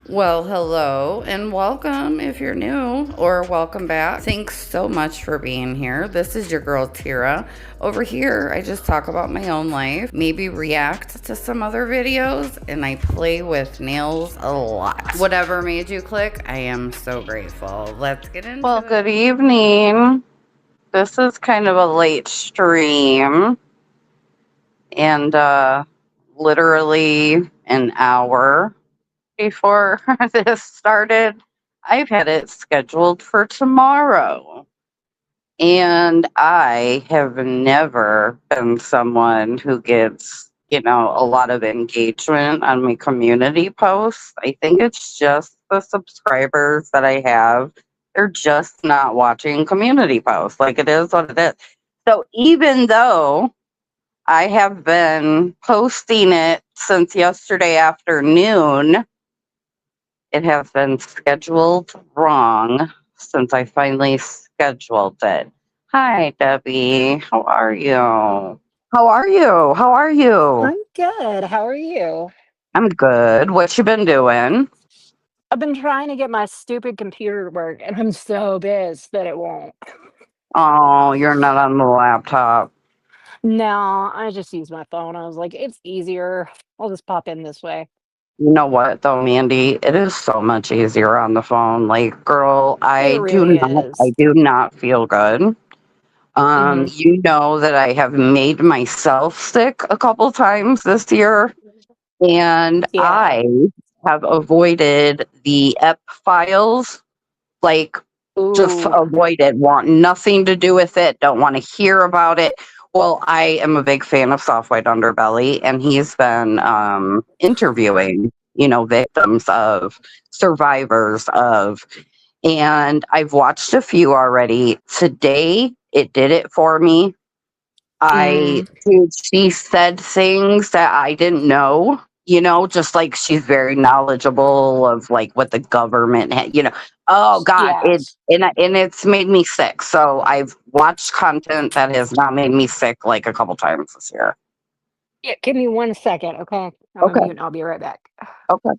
Well, hello and welcome if you're new, or welcome back. Thanks so much for being here. This is your girl Tira. Over here, I just talk about my own life, maybe react to some other videos, and I play with nails a lot. Whatever made you click, I am so grateful. Let's get into Well, it. good evening. This is kind of a late stream, and literally an hour before this started, I've had it scheduled for tomorrow. And I have never been someone who gets, a lot of engagement on my community posts. I think it's just the subscribers that I have. They're just not watching community posts. Like, it is what it is. So even though I have been posting it since yesterday afternoon, it has been scheduled wrong since I finally scheduled it. Hi, Debbie. How are you? How are you? How are you? I'm good. How are you? I'm good. What you been doing? I've been trying to get my stupid computer to work, and I'm so pissed that it won't. Oh, you're not on the laptop. No, I just use my phone. I was like, it's easier. I'll just pop in this way. You know what though, Mandy? It is so much easier on the phone. Like, girl, It really I is. do not feel good. Hmm. You know that I have made myself sick a couple times this year, and Yeah. I have avoided the EP files, like, just Ooh. avoided, want nothing to do with it, don't want to hear about it. Well, I am a big fan of Soft White Underbelly, and he's been interviewing, victims of, survivors of, and I've watched a few already. Today, it did it for me. Mm. Dude, she said things that I didn't know, just like she's very knowledgeable of like what the government oh God, Yes. and it's made me sick. So I've watched content that has not made me sick like a couple times this year. Yeah. Give me 1 second, okay? I'm gonna Okay. mute and I'll be right back. Okay.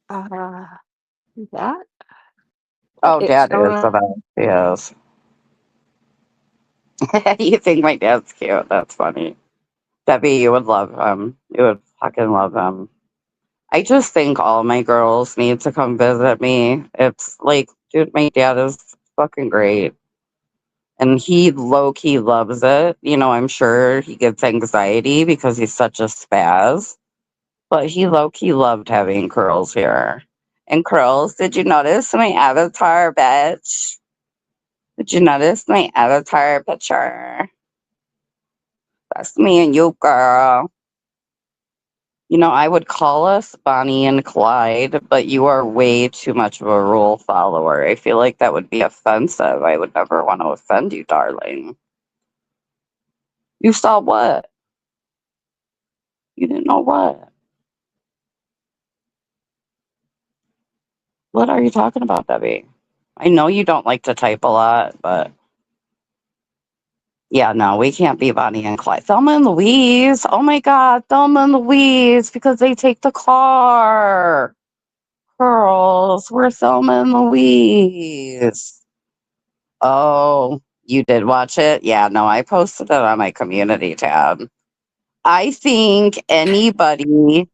Uh, that Oh, it's dad is showing. about, yes. You think my dad's cute? That's funny. Debbie, you would love him. You would fucking love him. I just think all my girls need to come visit me. It's like, dude, my dad is fucking great. And he low key loves it. I'm sure he gets anxiety because he's such a spaz. But he low key loved having Curls here. And Curls, did you notice my avatar, bitch? Did you notice my avatar picture? That's me and you, girl. I would call us Bonnie and Clyde, but you are way too much of a rule follower. I feel like that would be offensive. I would never want to offend you, darling. You saw what? You didn't know what? What are you talking about, Debbie? I know you don't like to type a lot, but yeah, no, we can't be Bonnie and Clyde. Thelma and Louise. Oh my God, Thelma and Louise, because they take the car. Girls, we're Thelma and Louise. Oh, you did watch it? Yeah, no, I posted it on my community tab. I think anybody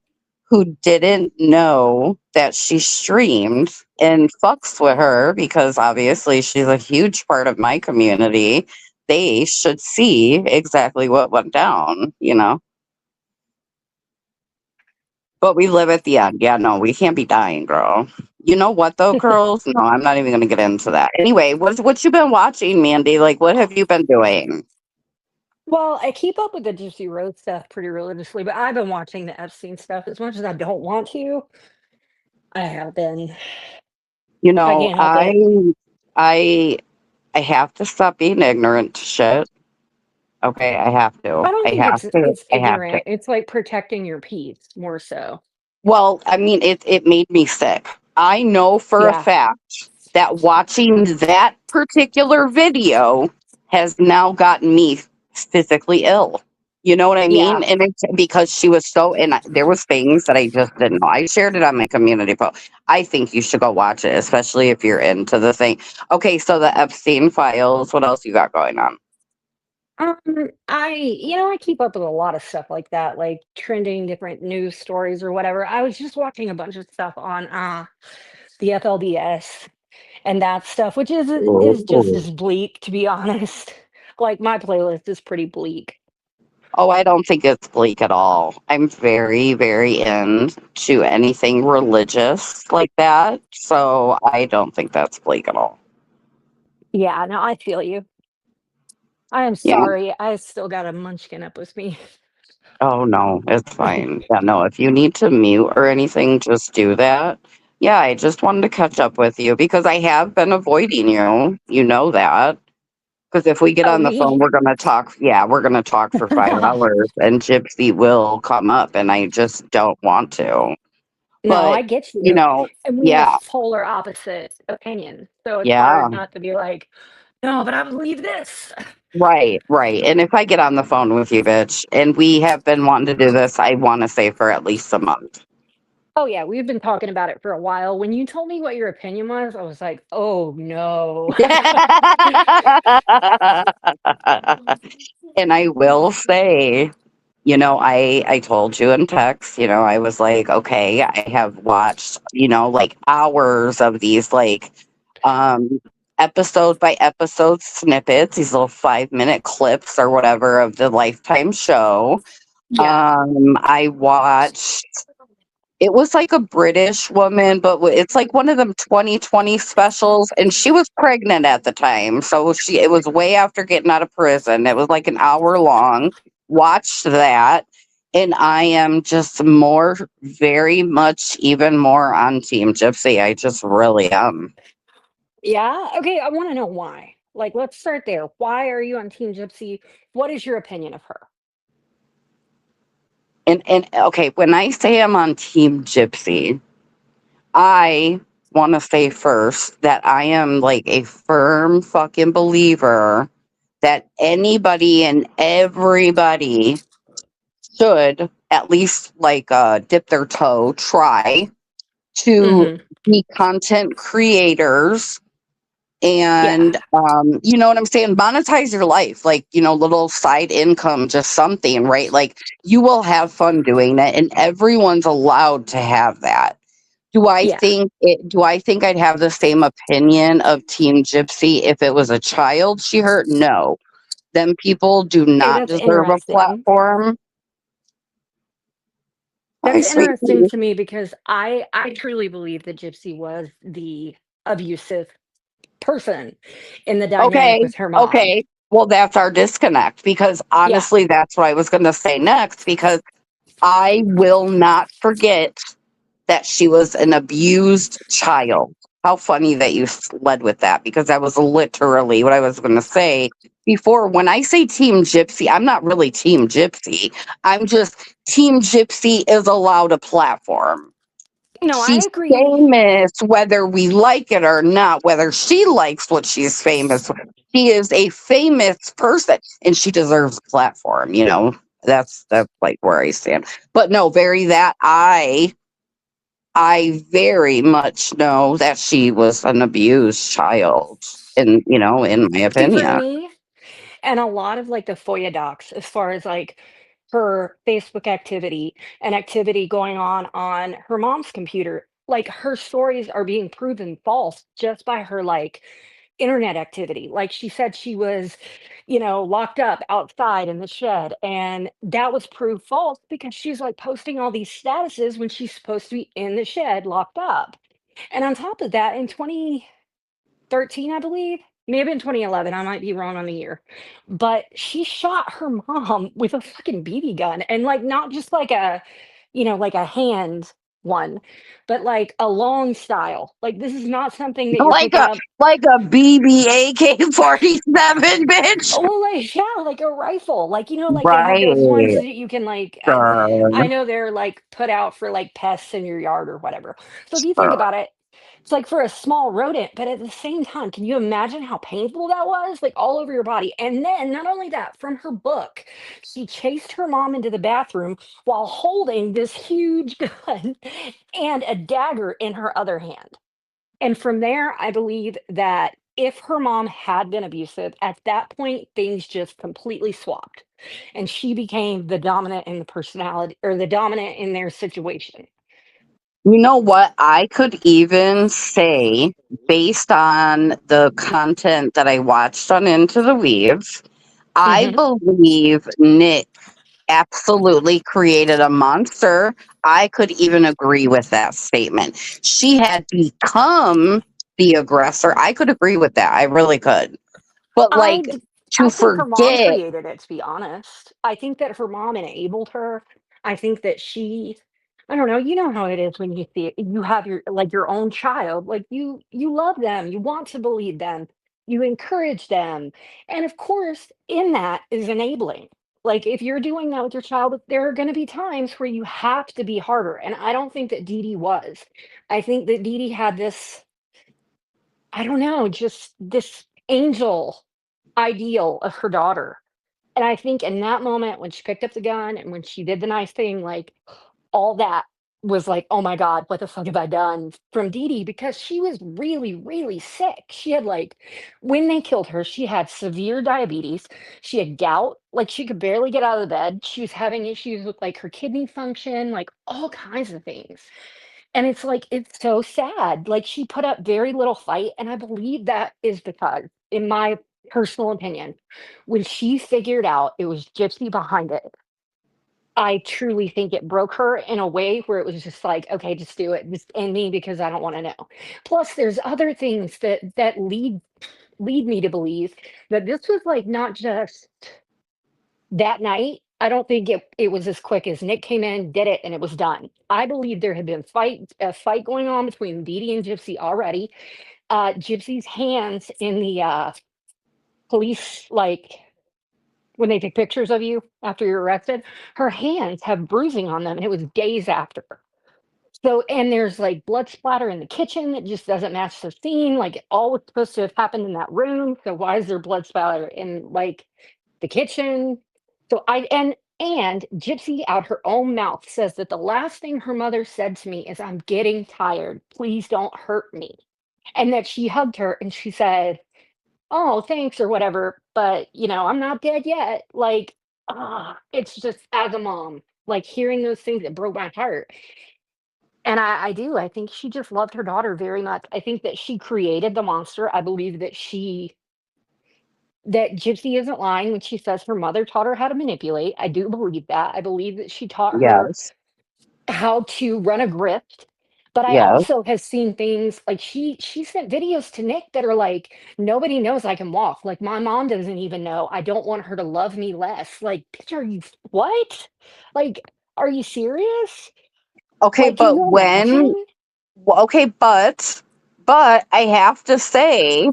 who didn't know that she streamed and fucks with her, because obviously she's a huge part of my community, they should see exactly what went down. But we live at the end. Yeah, no, we can't be dying, girl. You know what though, girls? No, I'm not even gonna get into that. Anyway, what you been watching, Mandy? Like, what have you been doing? Well, I keep up with the Gypsy Rose stuff pretty religiously, but I've been watching the Epstein stuff as much as I don't want to. I have been. You I know, can't help I it. I I have to stop being ignorant to shit. Okay, I have to. I don't I think have to. it's I have to. ignorant. It's like protecting your peace more so. Well, I mean, it made me sick. I know for a Yeah. fact that watching that particular video has now gotten me physically ill. You know what I mean? Yeah. And it's because she was so, and there was things that I just didn't know. I shared it on my community post. I think you should go watch it, especially if you're into the thing. Okay, so the Epstein files. What else you got going on? Um, I keep up with a lot of stuff like that, like trending different news stories or whatever. I was just watching a bunch of stuff on the FLDS and that stuff, which is just Ooh. as bleak, to be honest. Like my playlist is pretty bleak. Oh, I don't think it's bleak at all. I'm very, very into anything religious like that. So I don't think that's bleak at all. Yeah, no, I feel you. I am Yeah. sorry. I still got a munchkin up with me. Oh, no, it's fine. Yeah, no, if you need to mute or anything, just do that. Yeah, I just wanted to catch up with you because I have been avoiding you. You know that. Because if we get Oh, on the phone, me? we're going to talk. Yeah, we're going to talk for 5 hours and Gypsy will come up, and I just don't want to. No, But, I get you you. know, And we have yeah, polar opposite opinions. So it's yeah, hard not to be like, no, but I believe this. right, right. And if I get on the phone with you, bitch, and we have been wanting to do this, I want to say for at least a month. Oh, yeah, we've been talking about it for a while. When you told me what your opinion was, I was like, "Oh, no." And I will say, I told you in text, I was like, okay, I have watched, like hours of these um episode by episode snippets, these little 5-minute clips or whatever of the Lifetime show. Yeah, I watched it was like a British woman, but it's like one of them 2020 specials, and she was pregnant at the time, so it was way after getting out of prison. It was like an hour long. Watched that, and I am just very much, even more on Team Gypsy. I just really am. yeah? Okay, I wanna know why. Like, let's start there. Why are you on Team Gypsy? What is your opinion of her? And okay, when I say I'm on Team Gypsy, I want to say first that I am like a firm fucking believer that anybody and everybody should at least dip their toe, try to Mhm. be content creators Yeah. and you know what I'm saying, monetize your life, like, little side income, just something, right? Like, you will have fun doing it and everyone's allowed to have that. Yeah. Do I think I'd have the same opinion of Team Gypsy if it was a child she hurt? No. Them people do Okay, not that's deserve a interesting. platform. Hi, That's interesting sweetie. to me because I truly believe that Gypsy was the abusive person in the dynamic Okay, with her mom. okay. Well, that's our disconnect because Yeah. honestly, that's what I was going to say next because I will not forget that she was an abused child. How funny that you led with that because that was literally what I was going to say before. When I say Team Gypsy, I'm not really Team Gypsy. I'm just Team Gypsy is allowed a platform. No, I She's agree. famous whether we like it or not, whether she likes what she's famous. She is a famous person and she deserves a platform. That's like where I stand. But no, very that I very much know that she was an abused child, in my See, for opinion. me, and a lot of like the FOIA docs, as far as like her Facebook activity and activity going on her mom's computer, like her stories are being proven false just by her like internet activity. Like she said she was, locked up outside in the shed. And that was proved false because she's like posting all these statuses when she's supposed to be in the shed locked up. And on top of that, in 2013, I believe, maybe in 2011, I might be wrong on the year, but she shot her mom with a fucking BB gun and like not just like like a hand one, but like a long style. Like this is not something that you're Like picking a up. like a BBAK-47, bitch. Oh, like, yeah, like a rifle. Like, like they have those ones Right. that you can like I Sure. know they're like put out for like pests in your yard or whatever. So if you think Sure. about it, It's like for a small rodent, but at the same time, can you imagine how painful that was? Like all over your body. And then, not only that, from her book, she chased her mom into the bathroom while holding this huge gun and a dagger in her other hand. And from there, I believe that if her mom had been abusive, at that point, things just completely swapped. And she became the dominant in the personality or the dominant in their situation. You know what? I could even say, based on the content that I watched on Into the Weeds, I Mhm. believe Nick absolutely created a monster. I could even agree with that statement. She had become the aggressor. I could agree with that. I really could. But I like d to I think her mom forget, created it, to be honest. I think that her mom enabled her. I think that she I don't know, you know how it is when you see it, you have your like, your own child, like, you love them, you want to believe them, you encourage them, and, of course, in that is enabling. Like, if you're doing that with your child, there are gonna be times where you have to be harder, and I don't think that Dee Dee was. I think that Dee Dee had this I don't know, just this angel ideal of her daughter. And I think in that moment when she picked up the gun and when she did the nice thing, like all that was like, oh my God, what the fuck have I done from Dee Dee? Because she was really, really sick. She had like, when they killed her, she had severe diabetes. She had gout, like she could barely get out of the bed. She was having issues with like her kidney function, like all kinds of things. And it's like, it's so sad. Like she put up very little fight. And I believe that is because, in my personal opinion, when she figured out it was Gypsy behind it, I truly think it broke her in a way where it was just like, okay, just do it, just end me because I don't want to know. Plus, there's other things that lead me to believe that this was like not just that night. I don't think it was as quick as Nick came in, did it, and it was done. I believe there had been a fight going on between Dee Dee and Gypsy already. Gypsy's hands in the police, like when they take pictures of you after you're arrested, her hands have bruising on them, and it was days after. So, and there's like blood splatter in the kitchen that just doesn't match the scene. Like it all was supposed to have happened in that room. So why is there blood splatter in like the kitchen? So and Gypsy out her own mouth says that the last thing her mother said to me is, "I'm getting tired. Please don't hurt me." And that she hugged her and she said, "Oh, thanks," or whatever, but, "I'm not dead yet." Like, it's just as a mom, like, hearing those things, it broke my heart. And I do, I think she just loved her daughter very much. I think that she created the monster. I believe that Gypsy isn't lying when she says her mother taught her how to manipulate. I do believe that. I believe that she taught her yes, how to run a grift, but I yes. also have seen things like she sent videos to Nick that are like, "Nobody knows I can walk. Like, my mom doesn't even know. I don't want her to love me less." Like, bitch, are you what? Like, are you serious? Okay, Like, can but you when imagine? okay, but I have to say,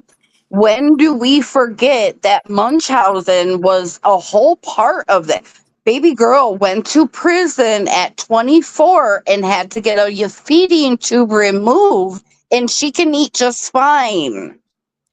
when do we forget that Munchausen was a whole part of that? Baby girl went to prison at 24 and had to get a feeding tube removed, and she can eat just fine.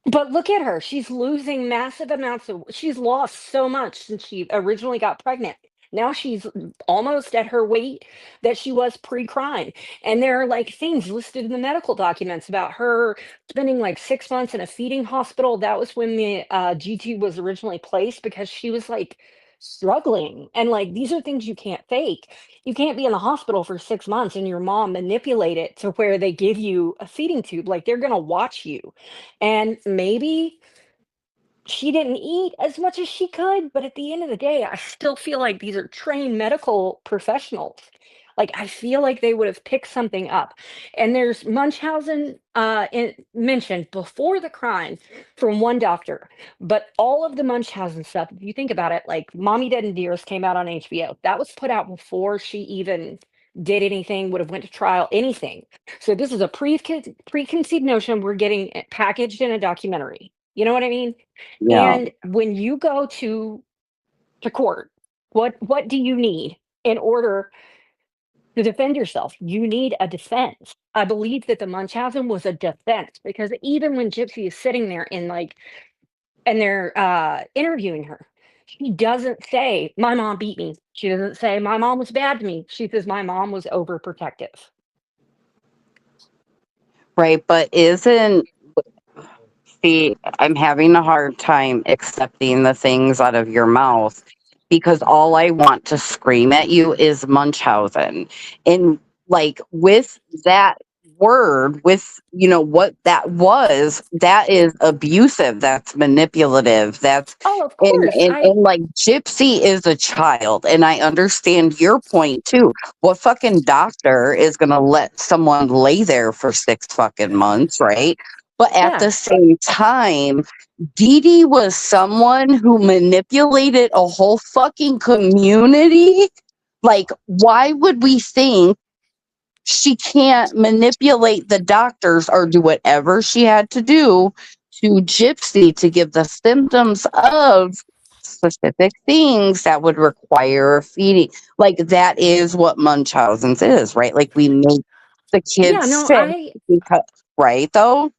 But look at her. She's losing massive amounts of she's lost so much since she originally got pregnant. Now she's almost at her weight that she was pre-crime. And there are like things listed in the medical documents about her spending like 6 months in a feeding hospital. That was when the GT was originally placed because she was like struggling. And like these are things you can't fake. You can't be in the hospital for 6 months and your mom manipulate it to where they give you a feeding tube. Like they're gonna watch you, and maybe she didn't eat as much as she could, but at the end of the day, I still feel like these are trained medical professionals. Like, I feel like they would have picked something up. And there's Munchausen mentioned before the crime from one doctor, but all of the Munchausen stuff, if you think about it, like Mommy Dead and Dearest came out on HBO. That was put out before she even did anything, would have went to trial, anything. So this is a preconceived notion we're getting packaged in a documentary. You know what I mean? Yeah. And when you go to court, what do you need in order to defend yourself. You need a defense. I believe that the Munchausen was a defense because even when Gypsy is sitting there in like and they're interviewing her, she doesn't say my mom beat me. She doesn't say my mom was bad to me. She says my mom was overprotective. Right, but isn't see, I'm having a hard time accepting the things out of your mouth because all I want to scream at you is Munchausen. And like with that word, with what that is abusive, that's manipulative, that's Oh, of and, course. and I and like Gypsy is a child, and I understand your point too. What fucking doctor is gonna let someone lay there for 6 fucking months, right? But at Yeah. the same time, Dee Dee was someone who manipulated a whole fucking community. Like, why would we think she can't manipulate the doctors or do whatever she had to do to Gypsy to give the symptoms of specific things that would require a feeding? Like, that is what Munchausen's is, right? Like, we make the Yeah, kids no, sick I because, right, though?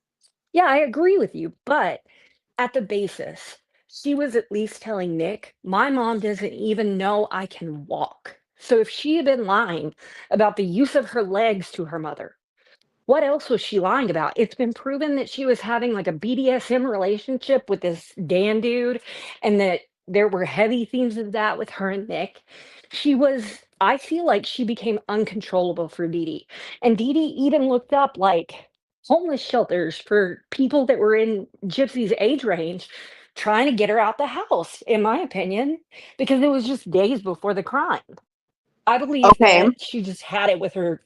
yeah, I agree with you, but at the basis, she was at least telling Nick, "My mom doesn't even know I can walk." So if she had been lying about the use of her legs to her mother, what else was she lying about? It's been proven that she was having like a BDSM relationship with this Dan dude, and that there were heavy themes of that with her and Nick. I feel like she became uncontrollable for Dee Dee. And Dee Dee even looked up like homeless shelters for people that were in Gypsy's age range, trying to get her out the house, in my opinion, because it was just days before the crime. I believe Okay. that she just had it with her.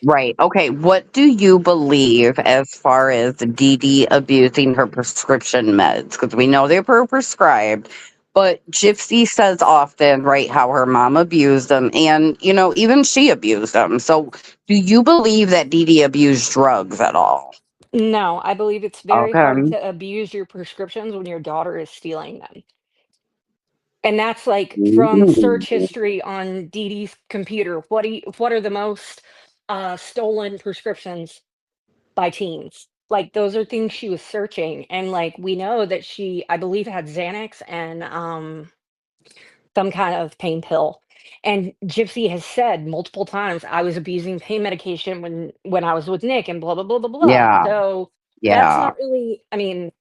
Right. Okay. What do you believe as far as Dee Dee abusing her prescription meds? Because we know they were prescribed, but Gypsy says often, right, how her mom abused them and, even she abused them. So do you believe that Dee Dee abused drugs at all? No, I believe it's very hard Okay. to abuse your prescriptions when your daughter is stealing them. And that's like from Mm. search history on Dee Dee's computer. What are the most stolen prescriptions by teens? Like those are things she was searching. And like we know that she, I believe, had Xanax and some kind of pain pill. And Gypsy has said multiple times, I was abusing pain medication when I was with Nick and blah blah blah blah blah. Yeah. So that's Yeah. not really, I mean,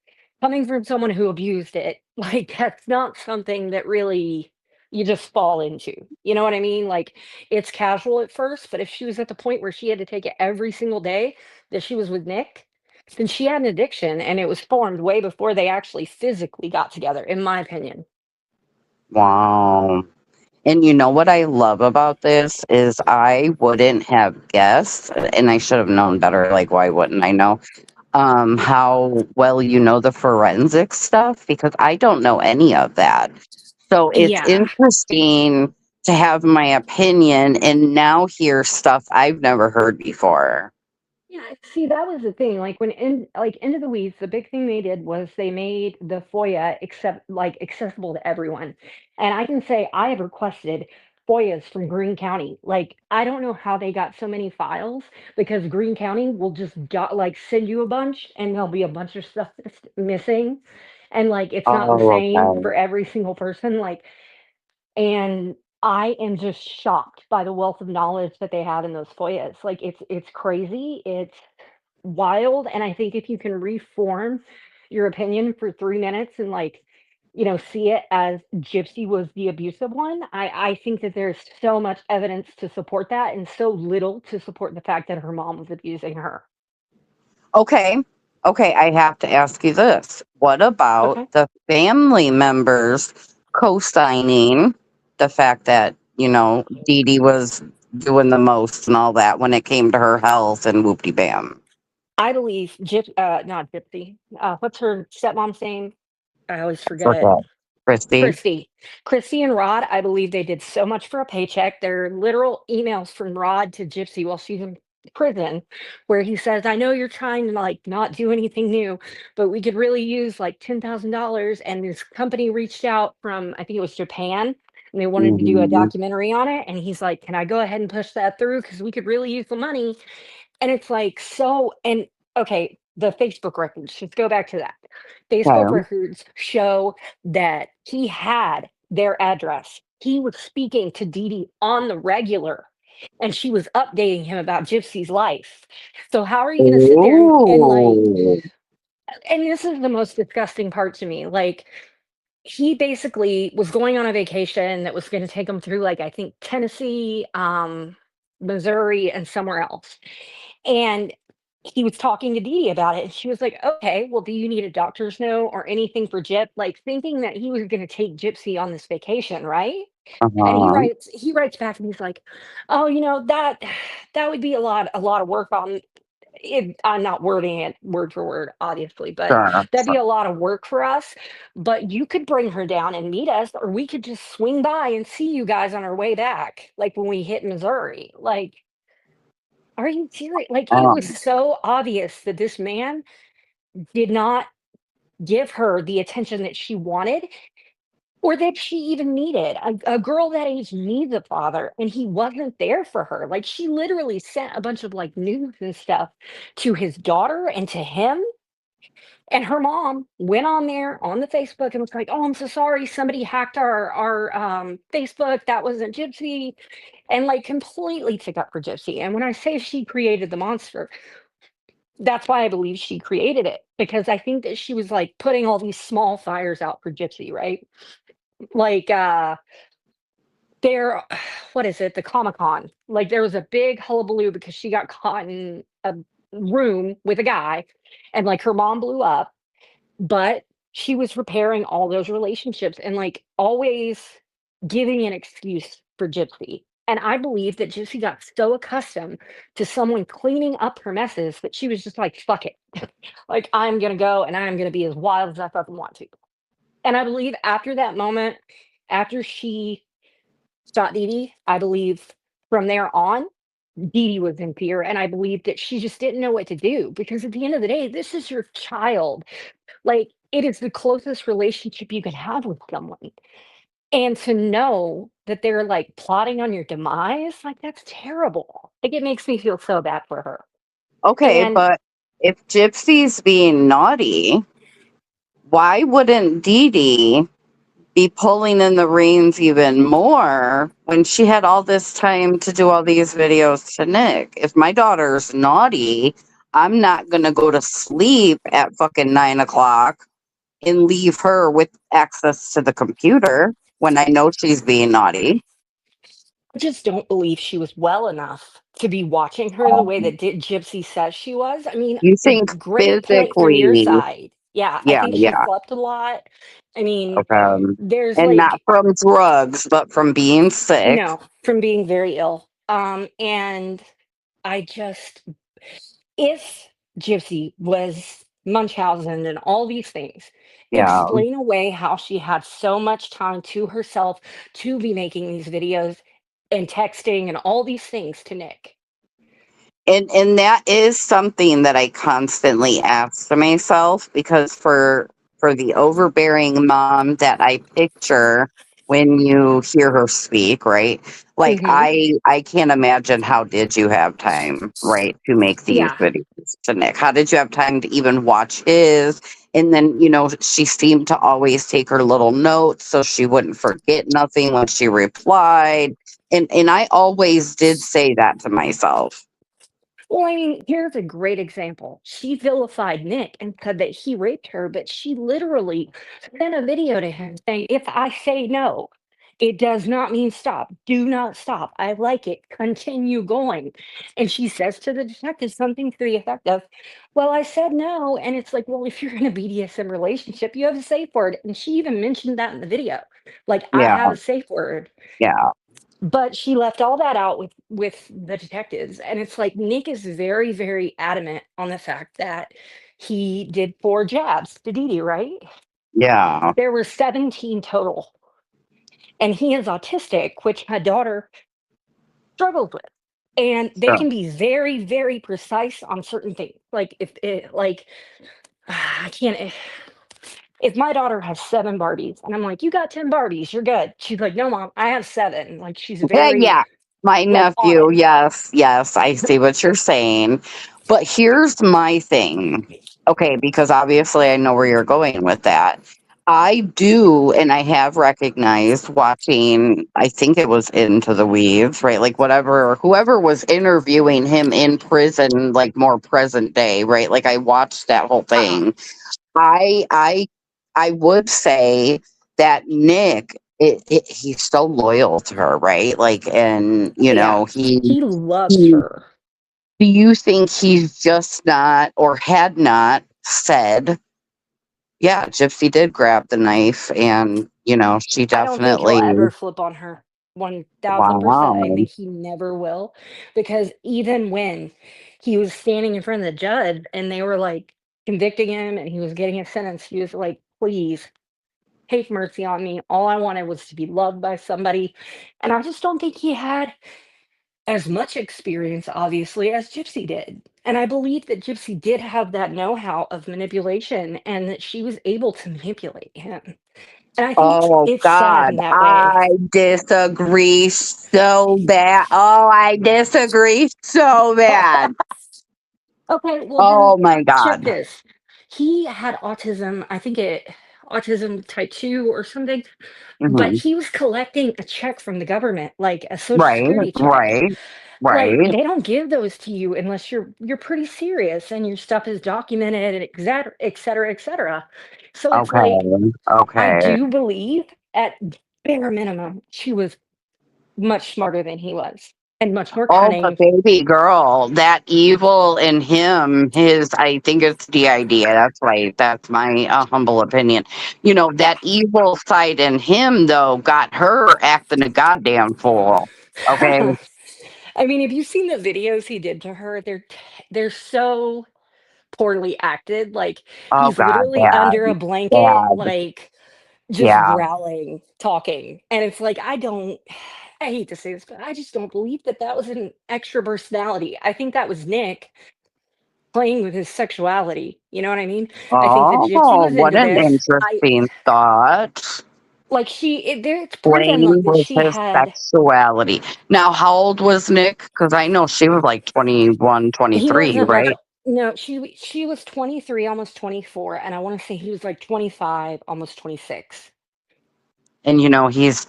coming from someone who abused it, like that's not something that really you just fall into. You know what I mean? Like it's casual at first, but if she was at the point where she had to take it every single day that she was with Nick, then she had an addiction and it was formed way before they actually physically got together, in my opinion. Wow. And you know what I love about this is I wouldn't have guessed, and I should have known better. Like, why wouldn't I know? How well you know the forensic stuff because I don't know any of that. So it's Yeah. interesting to have my opinion and now hear stuff I've never heard before. Yeah, see, that was the thing. Like when in like Into the Weeds, the big thing they did was they made the FOIA accessible to everyone. And I can say I have requested FOIAs from Greene County. Like I don't know how they got so many files because Greene County will just like send you a bunch and there'll be a bunch of stuff that's missing. And like it's not the Oh, same okay. for every single person. And I am just shocked by the wealth of knowledge that they have in those FOIAs. Like it's crazy, it's wild, and I think if you can reform your opinion for 3 minutes and see it as Gypsy was the abusive one, I think that there's so much evidence to support that and so little to support the fact that her mom was abusing her. Okay. Okay, I have to ask you this. What about Okay. the family members co-signing the fact that, Dee Dee was doing the most and all that when it came to her health and whoopty bam? I believe not Gypsy. What's her stepmom's name? I always forget it. Forget. Christy? Christy. Christy and Rod, I believe they did so much for a paycheck. There are literal emails from Rod to Gypsy while she's in prison where he says, I know you're trying to not do anything new, but we could really use like $10,000. And this company reached out from, I think it was Japan. and they wanted to do a Mhm. documentary on it. And he's like, "Can I go ahead and push that through? Because we could really use the money." And it's like, so, and okay, the Facebook records, let's go back to that. Facebook Okay. records show that he had their address. He was speaking to Dee Dee on the regular, and she was updating him about Gypsy's life. So how are you going to sit there and like, Ooh. and this is the most disgusting part to me. Like, he basically was going on a vacation that was going to take him through, like, I think Tennessee, Missouri, and somewhere else. And he was talking to Dee Dee about it, and she was like, "Okay, well, do you need a doctor's note or anything for Gyp?" Like, thinking that he was gonna take Gypsy on this vacation, right? And he Uh-huh. writes back and he's like, "Oh, that would be a lot of work on it." I'm not wording it word for word, obviously, but Sure. that'd Sure. be a lot of work for us. But you could bring her down and meet us, or we could just swing by and see you guys on our way back, like when we hit Missouri. Like, are you serious? Like, it was Um, so obvious that this man did not give her the attention that she wanted or that she even needed. A girl that age needs a father, and he wasn't there for her. Like, she literally sent a bunch of like news and stuff to his daughter and to him. And her mom went on there on the Facebook and was like, "Oh, I'm so sorry. Somebody hacked our Facebook. That wasn't Gypsy," and like completely took up for Gypsy. And when I say she created the monster, that's why I believe she created it, because I think that she was, like, putting all these small fires out for Gypsy, right? Like, there what is it? The Comic-Con. Like, there was a big hullabaloo because she got caught in a room with a guy, and, like, her mom blew up, but she was repairing all those relationships and, like, always giving an excuse for Gypsy. And I believe that Gypsy got so accustomed to someone cleaning up her messes that she was just like, "Fuck it." Like, "I'm gonna go and I'm gonna be as wild as I fucking want to." And I believe after that moment, after she shot Dee Dee, I believe from there on, Dee Dee was in fear. And I believe that she just didn't know what to do, because at the end of the day, this is your child. Like, it is the closest relationship you can have with someone. And to know that they're like plotting on your demise, like, that's terrible. Like, it makes me feel so bad for her. okay, And but if Gypsy's being naughty, why wouldn't Dee Dee be pulling in the reins even more when she had all this time to do all these videos to Nick? If my daughter's naughty, I'm not gonna go to sleep at fucking 9 o'clock and leave her with access to the computer when I know she's being naughty. I just don't believe she was well enough to be watching her the way that Gypsy says she was. I mean, You think great point from your physically, side. Yeah, I yeah, think she yeah, slept a lot. I mean, okay. there's And not like, from drugs, but from being sick. no, from being very ill. And I just, if Gypsy was Munchausen and all these things, Yeah. explain away how she had so much time to herself to be making these videos and texting and all these things to Nick. And that is something that I constantly ask to myself, because for the overbearing mom that I picture when you hear her speak, right? Like Hmm. I can't imagine, how did you have time, right, to make these Yeah. videos to Nick? How did you have time to even watch his? And then, she seemed to always take her little notes so she wouldn't forget nothing when she replied. And I always did say that to myself. Well, I mean, here's a great example. She vilified Nick and said that he raped her, but she literally sent a video to him saying, "If I say no, it does not mean stop. Do not stop. I like it. Continue going." And she says to the detective something to the effect of, "Well, I said no." And it's like, well, if you're in a BDSM relationship, you have a safe word. And she even mentioned that in the video. Like, "I Yeah, have a safe word." yeah, But she left all that out with the detectives, and it's like Nick is very, very adamant on the fact that he did 4 jabs to Dee Dee, right? yeah, There were 17 total, and he is autistic, which my daughter struggles with, and they sure. can be very, very precise on certain things. Like, if it like, I can't if my daughter has 7 Barbies and I'm like, "You got 10 Barbies, you're good." She's like, "No, mom, I have 7." Like, she's Yeah, very, yeah. My like, on nephew, yes, yes, I see what you're saying. But here's my thing. Okay, because obviously I know where you're going with that. I do, and I have recognized watching, I think it was Into the Weeds, right? Like whatever, whoever was interviewing him in prison, like more present day, right? Like I watched that whole uh-huh. thing. I I I would say that Nick, he's so loyal to her, right? Like, and Oh, yeah. He loves he. her. Do you think he's just not, or had not said, yeah, Gypsy did grab the knife, and she I don't think he'll definitely. ever flip on her 1000%. I Wow. think he never will, because even when he was standing in front of the judge and they were, like, convicting him and he was getting a sentence, he was like, "Please, take mercy on me. All I wanted was to be loved by somebody." And I just don't think he had as much experience, obviously, as Gypsy did. And I believe that Gypsy did have that know-how of manipulation and that she was able to manipulate him. And I think Oh it's sad God, in that way. I disagree so bad. Oh, I disagree so bad. Okay, well then Oh my check God. this. He had autism, I think it autism type 2 or something, but Hmm. he was collecting a check from the government, like a social Right, security check. right, Like, right. they don't give those to you unless you're pretty serious and your stuff is documented and et cetera, et cetera. So it's like, Okay, I okay. do believe at bare minimum she was much smarter than he was and much more Oh, but cunning. baby girl, that evil in him, I think it's the idea. That's right. That's my humble opinion. Yeah. That evil side in him, though, got her acting a goddamn fool. Okay. I mean, have you seen the videos he did to her? They're so poorly acted. Like, Oh, he's God, literally under a bad. blanket, Bad. like, just Yeah. growling, talking. And it's like, I hate to say this, but I just don't believe that that was an extra personality. I think that was Nick playing with his sexuality. You know what I mean? I think the Gypsy Oh, was what into an this. interesting thought. Like, it's proven, like, Playing that with she his had, sexuality. Now, how old was Nick? Because I know she was like 21, he 23, wasn't much. right? No, she was 23, almost 24, and I want to say he was like 25, almost 26. And he's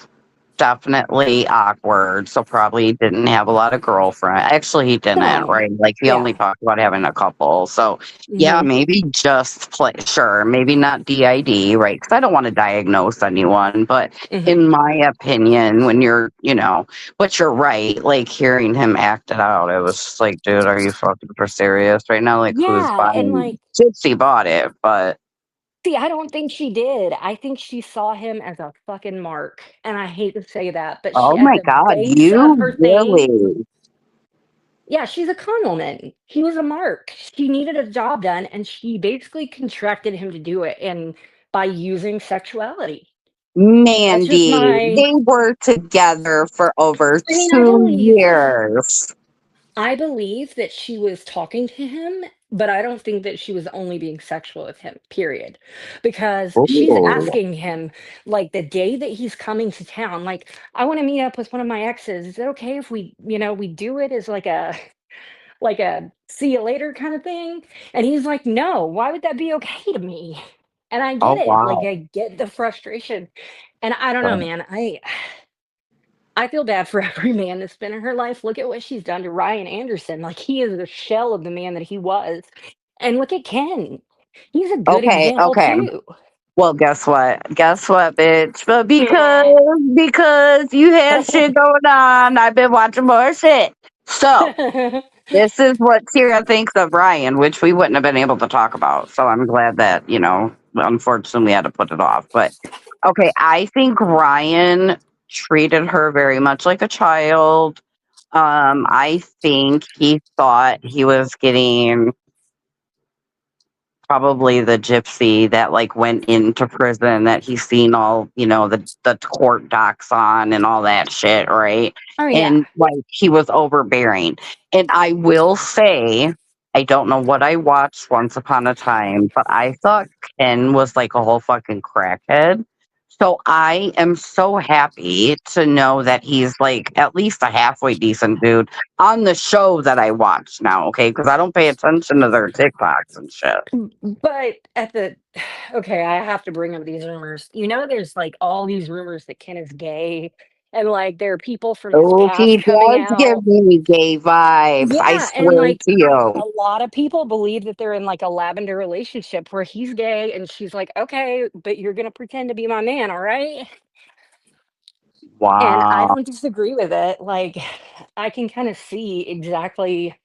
definitely awkward, so probably didn't have a lot of girlfriend. Actually, he didn't, No, right? Like he only yeah. talked about having a couple. So yeah, Hmm. maybe just play. Sure, maybe not DID, right? Because I don't want to diagnose anyone, but Hmm. in my opinion, when but you're right. Like hearing him act it out, it was just like, dude, are you fucking for serious right now? Like who's Yeah, and buying? like, Gypsy bought it, but see, I don't think she did. I think she saw him as a fucking mark, and I hate to say that, but she oh at my the god, base of you her thing, really? yeah, she's a con woman. He was a mark. She needed a job done, and she basically contracted him to do it, and by using sexuality. That's just Mandy, my they were together for over I mean, 2 years. I believe that she was talking to him, but I don't think that she was only being sexual with him, period. Because she's Ooh. asking him, like, the day that he's coming to town, like, "I wanna meet up with one of my exes. Is it okay if we do it as like a like a see you later kind of thing?" And he's like, "No, why would that be okay to me?" And I get Oh it. Like, wow. I get the frustration. And I don't know, Right. man. I feel bad for every man that's been in her life. Look at what she's done to Ryan Anderson. Like, he is a shell of the man that he was. And look at Ken. He's a good Okay, example okay. too. Well, guess what? Guess what, bitch? But because Meh. because you had shit going on, I've been watching more shit. So this is what Tira thinks of Ryan, which we wouldn't have been able to talk about. So I'm glad that, unfortunately we had to put it off. But okay, I think Ryan treated her very much like a child. I think he thought he was getting probably the gypsy that like went into prison that he's seen all, the court docs on and all that shit, right? Oh, yeah. And like he was overbearing. And I will say I don't know what I watched once upon a time, but I thought Ken was like a whole fucking crackhead. So I am so happy to know that he's like at least a halfway decent dude on the show that I watch now, okay? Because I don't pay attention to their TikToks and shit. But at the okay, I have to bring up these rumors. You know, there's like all these rumors that Ken is gay, and like there are people from his Oh, he past coming does give out. me gay vibes. I Yeah, and swear like to you. a lot of people believe that they're in like a lavender relationship where he's gay and she's like, okay, but you're gonna pretend to be my man, all right? And I Wow. don't disagree with it. Like, I can kind of see exactly,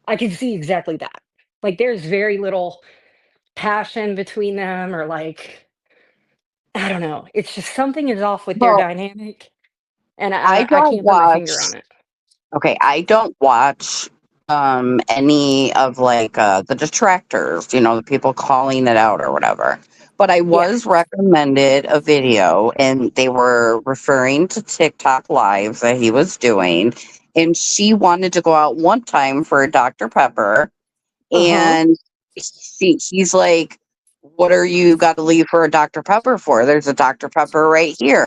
I can see exactly that. Like, there's very little passion between them, or like, I don't know. It's just something is off with their Well, dynamic, and I I don't can't put my finger watch. on it. Okay, I don't watch any of like the detractors, the people calling it out or whatever. But I Yeah. was recommended a video and they were referring to TikTok lives that he was doing. And she wanted to go out one time for a Dr. Pepper. Uh huh. And he's like, what are you got to leave for a Dr. Pepper for? There's a Dr. Pepper right here.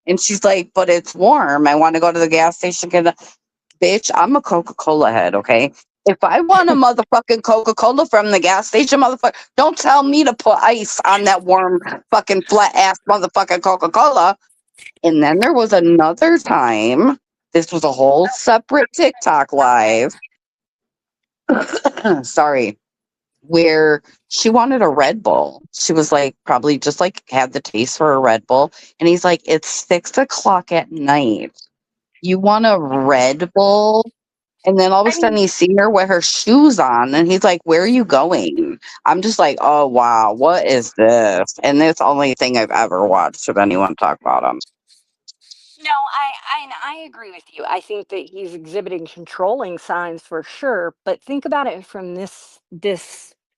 And she's like, but it's warm. I want to go to the gas station, get a bitch. I'm a Coca Cola head, okay? If I want a motherfucking Coca Cola from the gas station, motherfucker, don't tell me to put ice on that warm fucking flat ass motherfucking Coca Cola. And then there was another time, this was a whole separate TikTok live. Sorry, where she wanted a Red Bull. She was like, probably just like had the taste for a Red Bull. And he's like, it's 6 o'clock at night. You want a Red Bull? And then all of a I sudden mean, he's seeing her with her shoes on and he's like, where are you going? I'm just like, oh wow, what is this? And it's the only thing I've ever watched of anyone talk about him. no, I agree with you. I think that he's exhibiting controlling signs for sure. But think about it from this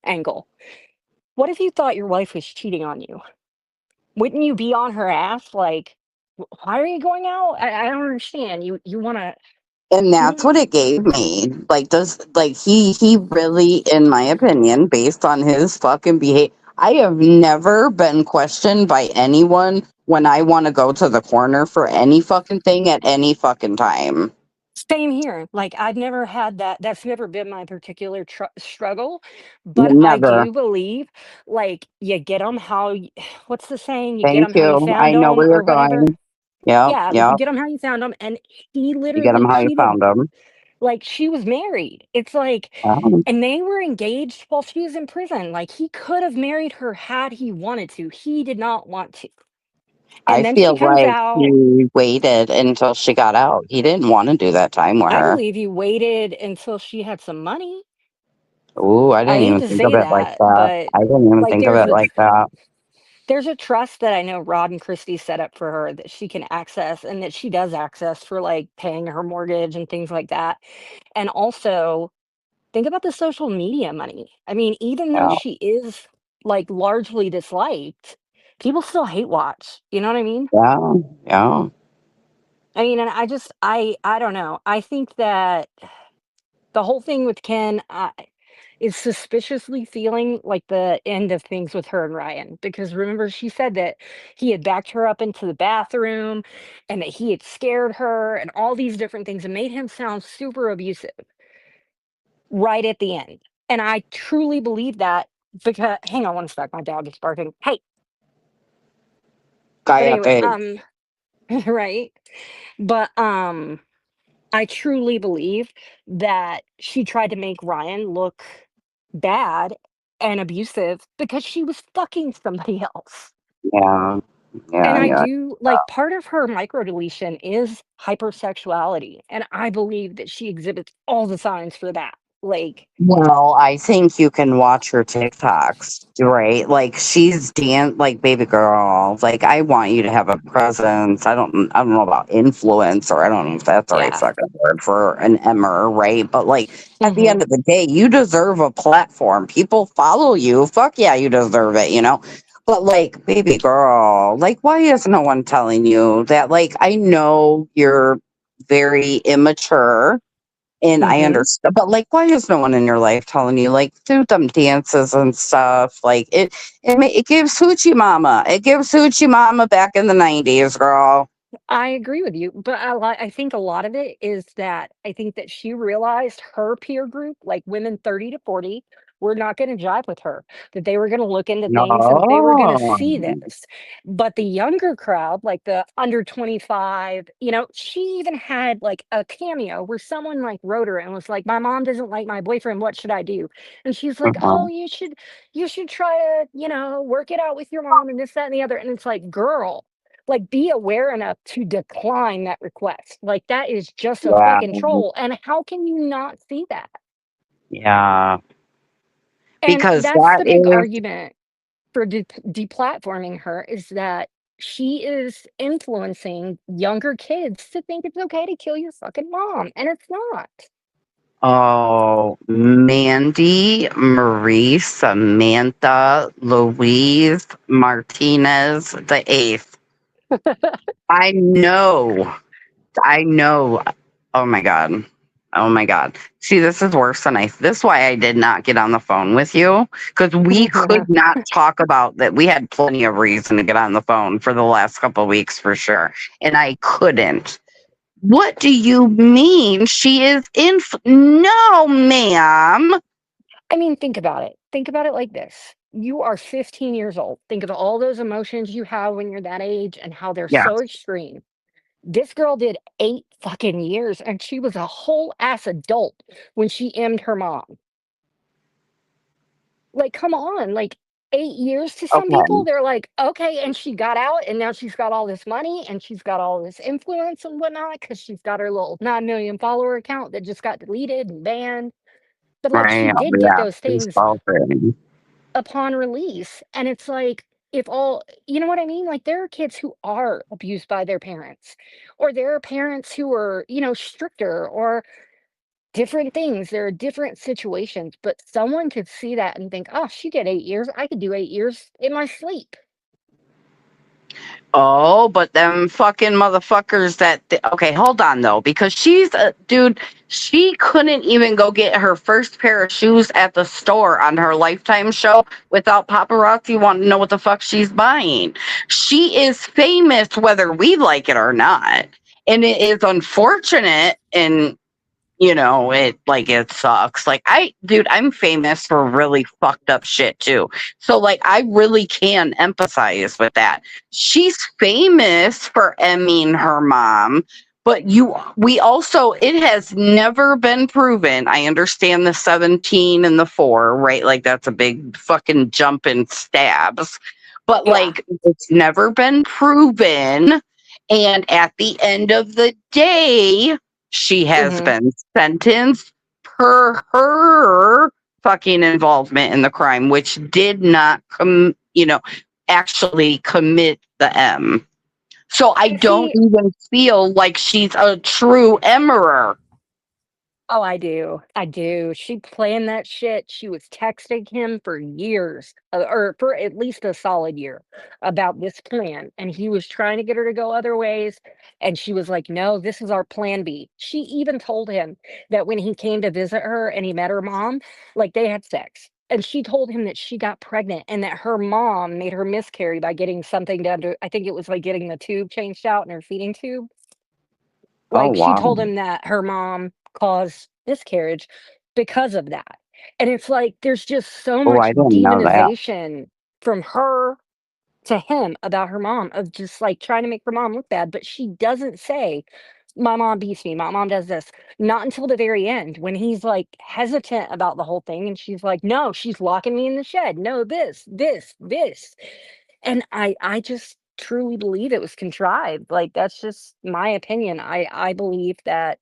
angle. What if you thought your wife was cheating on you? Wouldn't you be on her ass like, Why are you going out? I don't understand. You wanna And you that's wanna" what it gave me. Like does like he really, in my opinion, based on his fucking behavior, I have never been questioned by anyone when I want to go to the corner for any fucking thing at any fucking time. Same here. Like, I've never had that. That's never been my particular struggle, but I Never. do believe, like, you get them how what's the saying? You get Thank them how you you. I found know them where or you're whatever. going. Yep, Yeah, like, you yep. get them how you found them, and he You get them literally how you cheated. found them. Like, she was married. It's like, and they were engaged while she was in prison. Like, he could have married her had he wanted to. He did not want to. I And then she feel comes like out. he waited until she got out. He didn't want to do that time with I her. believe he waited until she had some money. Ooh, I I didn't hate even to think of say it like that, that. but I didn't even like think of it like that. there's a trust that I know Rod and Christie set up for her that she can access and that she does access for like paying her mortgage and things like that. And also think about the social media money. I mean, even though Yeah, she is like largely disliked, people still hate watch. You know what I mean? yeah, yeah. I mean, and I don't know. I think that the whole thing with Ken, is suspiciously feeling like the end of things with her and Ryan, because remember she said that he had backed her up into the bathroom and that he had scared her and all these different things and made him sound super abusive right at the end. And I truly believe that because hang on one sec, my dog is barking. Hey, but anyway, Cállate. right. But I truly believe that she tried to make Ryan look bad and abusive because she was fucking somebody else. Yeah, And yeah, I yeah. do like part of her microdeletion is hypersexuality. And I believe that she exhibits all the signs for that. Like, Well, I think you can watch her TikToks, right? Like she's like baby girl. Like I want you to have a presence. I don't know about influence, or I don't know if that's the right yeah. fucking word for an emmer, right? But like at the Hmm. end of the day, you deserve a platform. People follow you. Fuck yeah, you deserve it. But like baby girl, like why is no one telling you that? Like I know you're very immature And I Mhm. understand, but like, why is no one in your life telling you like do them dances and stuff? Like it gives hoochie mama. It gives hoochie mama back in the '90s, girl. I agree with you, but I think a lot of it is that I think that she realized her peer group, like women 30 to 40, were not gonna jive with her, that they were gonna look into things and they were gonna No. see this. But the younger crowd, like the under 25, she even had like a cameo where someone like wrote her and was like, "My mom doesn't like my boyfriend. What should I do?" And she's like, "Oh, Mhm. you should try to, work it out with your mom and this, that, and the other." And it's like, girl, like, be aware enough to decline that request. Like, that is just a Yeah. fucking troll, and how can you not see that? Yeah. And Because that's that the big is argument for deplatforming her, is that she is influencing younger kids to think it's okay to kill your fucking mom, and it's not. oh, Mandy, Marie, Samantha, Louise, Martinez, the eighth. I know. I know. Oh my god. Oh my god. See, this is worse than this is why I did not get on the phone with you, because we could not talk about that. We had plenty of reason to get on the phone for the last couple of weeks for sure. And I couldn't. What do you mean she is no, ma'am. I mean, think about it. Think about it like this. You are 15 years old. Think of all those emotions you have when you're that age and how they're Yeah. so extreme. This girl did 8 fucking years, and she was a whole ass adult when she emmed her mom. Like, come on, like, 8 years to some people, Okay. they're like, "Okay," and she got out, and now she's got all this money, and she's got all this influence and whatnot because 'cause she's got her little 9 million follower account that just got deleted and banned. But, like, she Right. did get Yeah. those She's things faltering. upon release, and it's like, if all you know what I mean? Like, there are kids who are abused by their parents, or there are parents who are, stricter, or different things. There are different situations, but someone could see that and think, "Oh, she did 8 years. I could do 8 years in my sleep." Oh, but them fucking motherfuckers okay, hold on though, because she's a dude, she couldn't even go get her first pair of shoes at the store on her Lifetime show without paparazzi wanting to know what the fuck she's buying. She is famous whether we like it or not. And it is unfortunate and it sucks. Like dude, I'm famous for really fucked up shit too. So like I really can empathize with that. She's famous for emming her mom, but we also, it has never been proven. I understand the 17 and the 4, right? Like that's a big fucking jump in stabs. But Yeah. like it's never been proven. And at the end of the day, she has Mhm. been sentenced per her fucking involvement in the crime, which did not actually commit the M. So I And don't see, even feel like she's a true emmerer. oh, I do. I do. She planned that shit. She was texting him for years, or for at least a solid year, about this plan. And he was trying to get her to go other ways. And she was like, "No, this is our plan B." She even told him that when he came to visit her and he met her mom, like they had sex. And she told him that she got pregnant and that her mom made her miscarry by getting something done to, I think it was like getting the tube changed out in her feeding tube. Oh Like, she wow. told him that her mom caused miscarriage because of that, and it's like, there's just so Oh, much I didn't know that. demonization from her to him about her mom, of just, like, trying to make her mom look bad, but she doesn't say, "My mom beats me, my mom does this," not until the very end when he's, like, hesitant about the whole thing, and she's like, "No, she's locking me in the shed. No, this," and I just truly believe it was contrived. Like, that's just my opinion. I believe that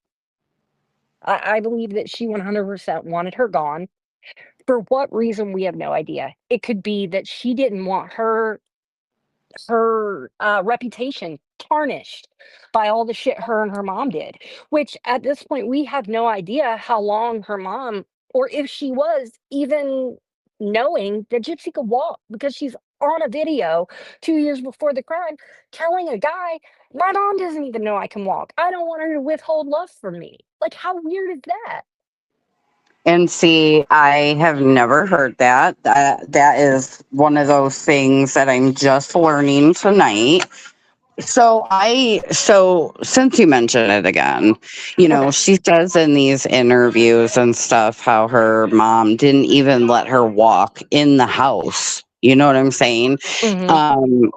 I believe that she 100% wanted her gone. For what reason, we have no idea. It could be that she didn't want her reputation tarnished by all the shit her and her mom did, which at this point, we have no idea how long her mom, or if she was even knowing that Gypsy could walk, because she's on a video 2 years before the crime telling a guy, "My mom doesn't even know I can walk. I don't want her to withhold love from me." Like, how weird is that? And see, I have never heard that. That is one of those things that I'm just learning tonight. So since you mention it again, Okay. she says in these interviews and stuff how her mom didn't even let her walk in the house. You know what I'm saying? Hmm. Um,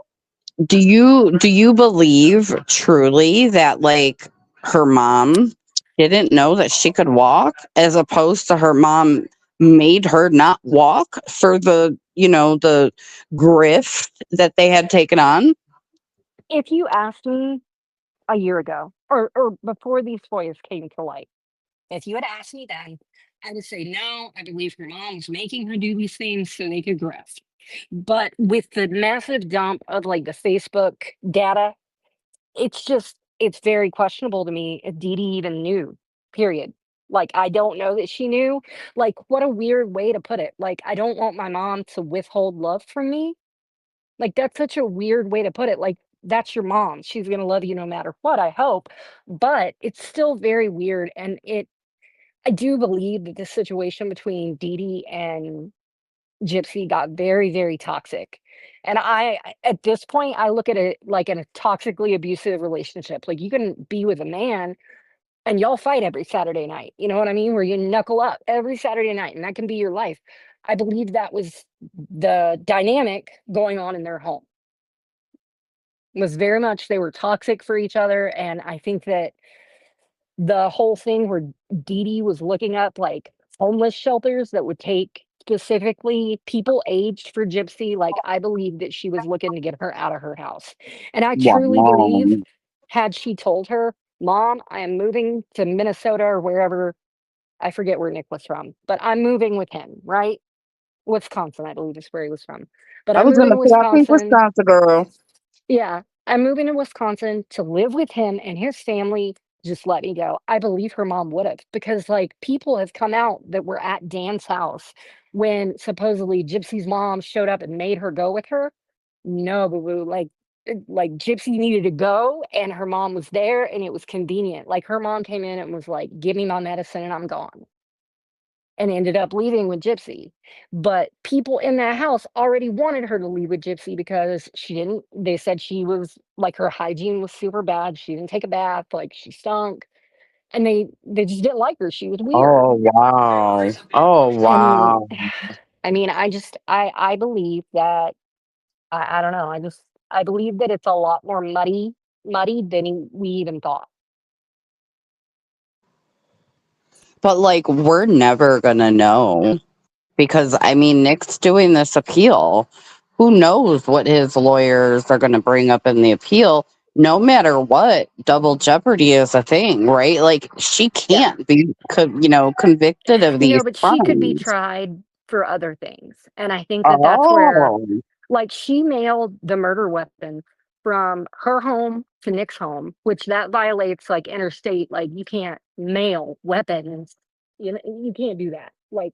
do you believe truly that like her mom didn't know that she could walk as opposed to her mom made her not walk for the grift that they had taken on? If you asked me a year ago, or before these FOIAs came to light, if you had asked me then, I would say no. I believe her mom was making her do these things so they could grift. But with the massive dump of like the Facebook data, it's very questionable to me if Dee Dee even knew, period. Like, I don't know that she knew. Like, what a weird way to put it. Like, I don't want my mom to withhold love from me. Like, that's such a weird way to put it. Like, that's your mom. She's gonna love you no matter what, I hope. But it's still very weird. And I do believe that the situation between Dee Dee and Gypsy got very, very toxic. And at this point, I look at it like in a toxically abusive relationship. Like, you can be with a man and y'all fight every Saturday night. You know what I mean? Where you knuckle up every Saturday night, and that can be your life. I believe that was the dynamic going on in their home. Was very much they were toxic for each other, and I think that the whole thing where Dee Dee was looking up, like, homeless shelters that would take specifically people aged for Gypsy, like, I believe that she was looking to get her out of her house, and I truly Wow. believe, had she told her, "Mom, I am moving to Minnesota," or wherever, I forget where Nick was from, but "I'm moving with him," right? Wisconsin, I believe is where he was from. "But I I'm was moving gonna to say, I think Wisconsin." Wisconsin girl. Yeah, "I'm moving to Wisconsin to live with him and his family, just let me go." I believe her mom would've, because, like, people have come out that were at Dan's house when supposedly Gypsy's mom showed up and made her go with her. No, boo boo, like, Gypsy needed to go, and her mom was there, and it was convenient. Like, her mom came in and was like, "Give me my medicine and I'm gone," and ended up leaving with Gypsy. But people in that house already wanted her to leave with Gypsy because she didn't, they said she was like, her hygiene was super bad. She didn't take a bath, like, she stunk. And they just didn't like her. She was weird. Oh wow. Oh And wow. I mean, I believe that, I don't know, I believe that it's a lot more muddy than we even thought. But like we're never gonna know because I mean Nick's doing this appeal. Who knows what his lawyers are gonna bring up in the appeal? No matter what, double jeopardy is a thing, right? Like she Yeah. can't be, convicted of these No, but she could be crimes. tried for other things. And I think that that's where, Oh, like, she mailed the murder weapon from her home to Nick's home, which that violates, like, interstate, like, you can't mail weapons. You can't do that. Like,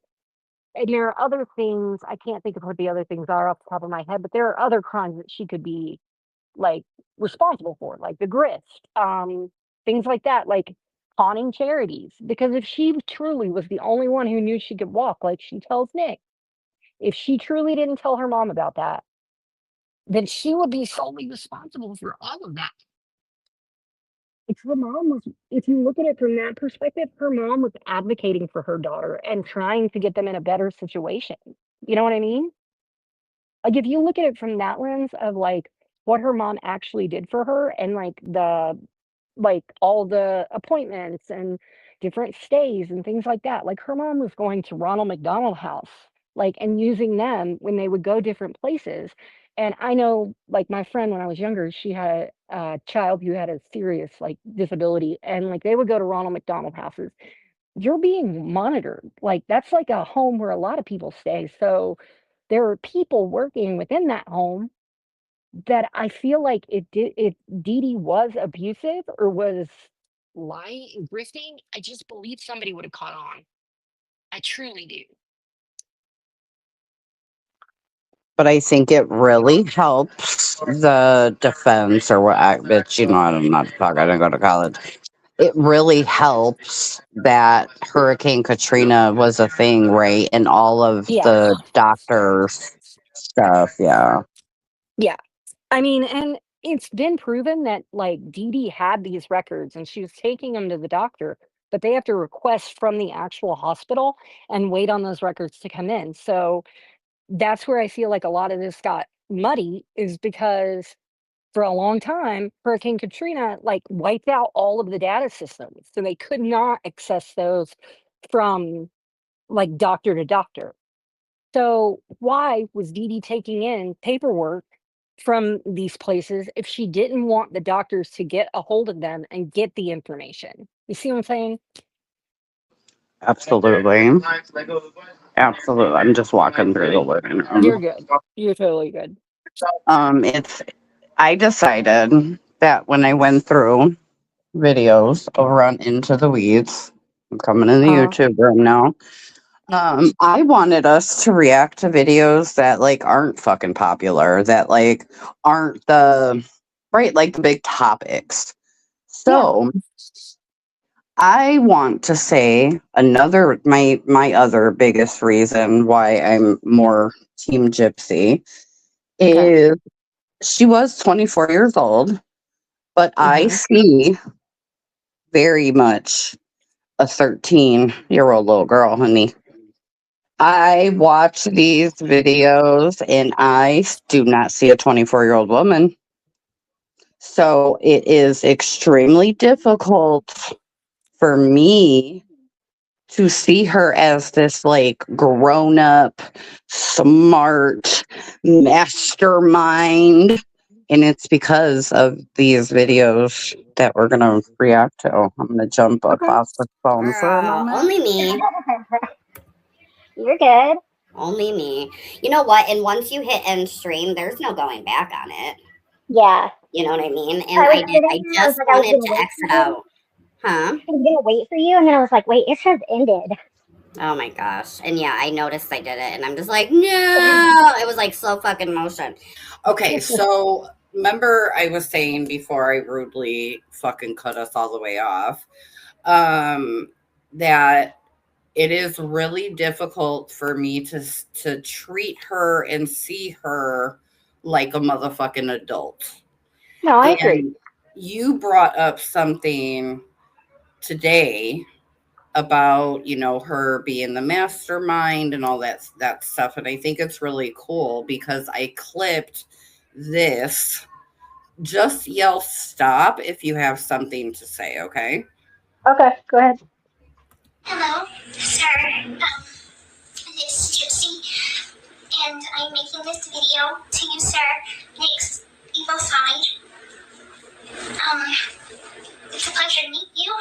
and there are other things, I can't think of what the other things are off the top of my head, but there are other crimes that she could be, like, responsible for, like the grift, things like that, like pawning charities. Because if she truly was the only one who knew she could walk, like she tells Nick, if she truly didn't tell her mom about that, then she would be solely responsible for all of that. If her mom was, if you look at it from that perspective, her mom was advocating for her daughter and trying to get them in a better situation. You know what I mean? Like, if you look at it from that lens of, like, what her mom actually did for her, and, like, all the appointments and different stays and things like that, like, her mom was going to Ronald McDonald House, like, and using them when they would go different places. And I know, like, my friend, when I was younger, she had a child who had a serious, like, disability, and, like, they would go to Ronald McDonald houses. You're being monitored. Like, that's like a home where a lot of people stay. So there are people working within that home that I feel like, if Dee Dee was abusive or was lying and grifting, I just believe somebody would have caught on. I truly do. but I think it really helps the defense or what, bitch, I'm not a talk. I didn't go to college. it really helps that Hurricane Katrina was a thing, right? And all of Yeah. the doctors stuff. Yeah. Yeah. I mean, and it's been proven that like Dee Dee had these records and she was taking them to the doctor, but they have to request from the actual hospital and wait on those records to come in. So that's where I feel like a lot of this got muddy, is because for a long time, Hurricane Katrina like wiped out all of the data systems. So they could not access those from like doctor to doctor. So why was Dee Dee taking in paperwork from these places if she didn't want the doctors to get a hold of them and get the information? You see what I'm saying? Absolutely. Absolutely. I'm just walking through the living You're room. good. You're totally good. It's I decided that when I went through videos over on Into the Weeds, I'm coming in the Uh, YouTube room now. I wanted us to react to videos that like aren't fucking popular, that like aren't the right, like the big topics. yeah. So I want to say another my other biggest reason why I'm more team Gypsy Okay. is she was 24 years old, but I Hmm. see very much a 13-year-old little girl, honey. I watch these videos and I do not see a 24-year-old woman. So it is extremely difficult for me to see her as this like grown up, smart mastermind. And it's because of these videos that we're going to react to. I'm going to jump up Okay. off the phone for a moment. Only me. You're good. Only me. You know what? And once you hit end stream, there's no going back on it. Yeah. You know what I mean? And I was I did. sitting I there, I was just like, I was wanted gonna to wait for exit you. out. Huh? I was gonna wait for you, and then I was like, wait, it has ended. Oh my gosh. And yeah, I noticed I did it, and I'm just like, no. It was like slow fucking motion. Okay, so remember I was saying before I rudely fucking cut us all the way off, that it is really difficult for me to treat her and see her like a motherfucking adult. No, I agree. And you brought up something today about, you know, her being the mastermind and all that stuff, and I think it's really cool because I clipped this. Just yell stop if you have something to say, okay? Okay, go ahead. Hello, sir. This is Gypsy, and I'm making this video to you, sir. Next, evil side. It's a pleasure to meet you.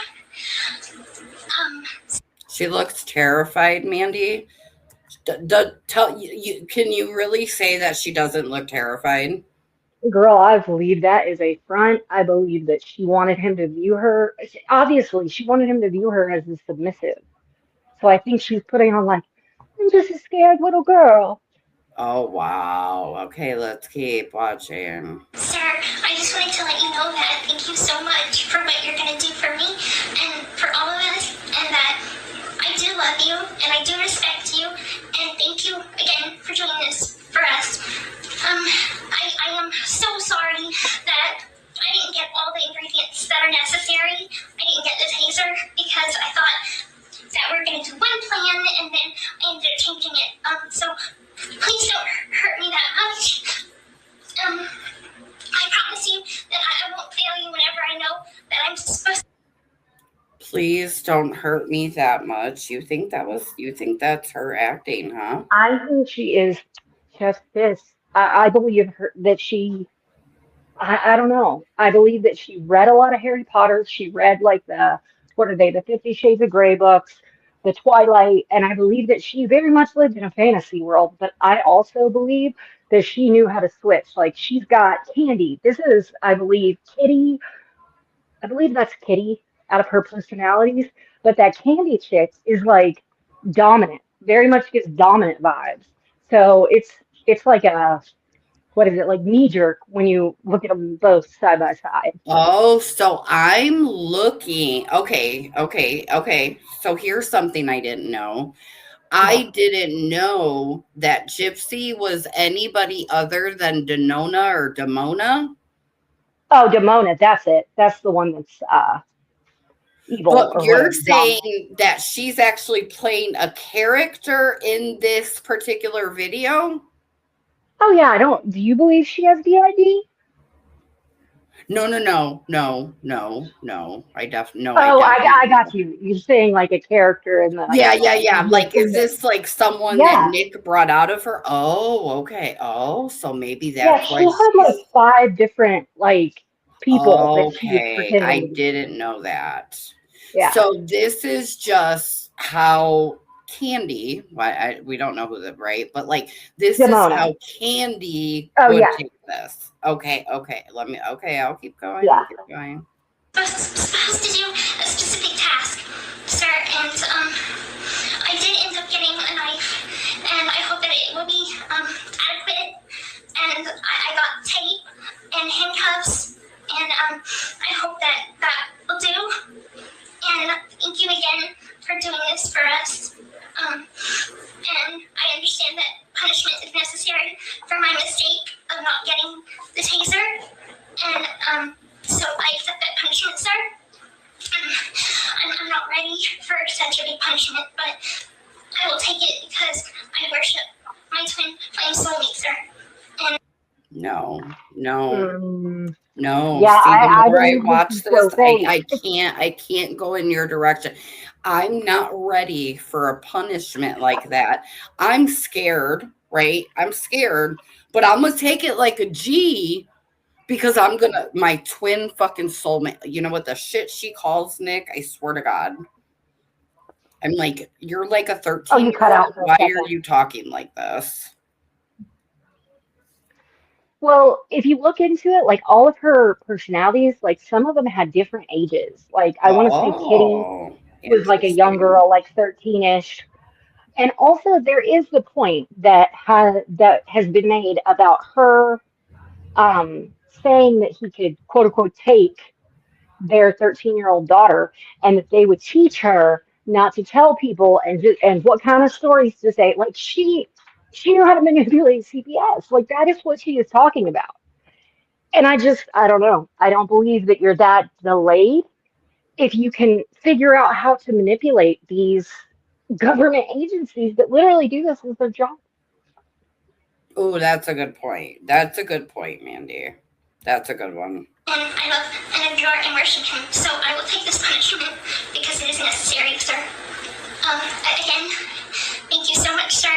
She looks terrified, Mandy. Can you really say that she doesn't look terrified? Girl, I believe that is a front. I believe that she wanted him to view her. Obviously, she wanted him to view her as the submissive. So I think she's putting on like, I'm just a scared little girl. Oh wow. Okay, let's keep watching. Sir, I just wanted to let you know that thank you so much for what you're going to do for me and for all of us, and that I do love you and I do respect you, and thank you again for doing this for us. I am so sorry that I didn't get all the ingredients that are necessary. I didn't get the taser because I thought that we were going to do one plan, and then I ended up changing it. So please don't hurt me that much. I promise you that I won't fail you whenever I know that I'm supposed to. Please don't hurt me that much. You think that's her acting, huh? I think she is just this. I believe her that she. I don't know. I believe that she read a lot of Harry Potter. She read like what are they, the 50 Shades of Grey books, the Twilight, and I believe that she very much lived in a fantasy world. But I also believe that she knew how to switch. Like she's got Candy. This is, I believe, Kitty. I believe that's Kitty out of her personalities. But that Candy chick is like dominant. Very much gives dominant vibes. So it's like a what is it, like knee jerk when you look at them both side by side. Oh, so I'm looking. Okay. So here's something I didn't know. What? I didn't know that Gypsy was anybody other than Denona or Demona. Oh, Demona, that's it. That's the one that's evil But or you're whatever, dominant. saying that she's actually playing a character in this particular video? Oh yeah, I don't. Do you believe she has DID? No. I Oh, I definitely got know. you. You're saying like a character in the like Yeah. the Like, is thing that. this like someone that Yeah, Nick brought out of her? Oh, okay. Oh, so maybe yeah. that's She why had like she's 5 different like people that she was okay. I pretending to be. didn't know that. Yeah, So this is just how Candy, we don't know who the right, but like this is Demona. how Candy Oh would yeah, take this. Okay. I'll keep going. yeah. Supposed to do a specific task, sir, and I did end up getting a knife, and I hope that it will be adequate. And I got tape and handcuffs, and I hope that that will do. And thank you again for doing this for us. And I understand that punishment is necessary for my mistake of not getting the taser. And so I accept that punishment, sir. I'm not ready for such a big punishment, but I will take it because I worship my twin flame soulmate, sir. And No. Mm, No. yeah, See, the I more I believe this watch is this, so fake. I can't go in your direction. I'm not ready for a punishment like that. I'm scared, right? I'm scared, but I'm gonna take it like a G because I'm gonna my twin fucking soulmate. You know what the shit she calls Nick? I swear to God. I'm like, you're like a Oh, you cut out 13-year-old. for a Why are second. you talking like this? Well, if you look into it, like all of her personalities, like some of them had different ages. Like I want to say Kitty Oh, was like a young interesting. girl, like 13-ish. And also there is the point that has been made about her saying that he could quote unquote take their 13-year-old daughter and that they would teach her not to tell people and what kind of stories to say. Like she knew how to manipulate CPS. Like that is what she is talking about. And I don't know. I don't believe that you're that delayed if you can figure out how to manipulate these government agencies that literally do this as their job. Oh, that's a good point. That's a good point, Mandy. That's a good one. and I love and adore and worship him. So I will take this punishment because it is necessary, sir. Again, thank you so much, sir.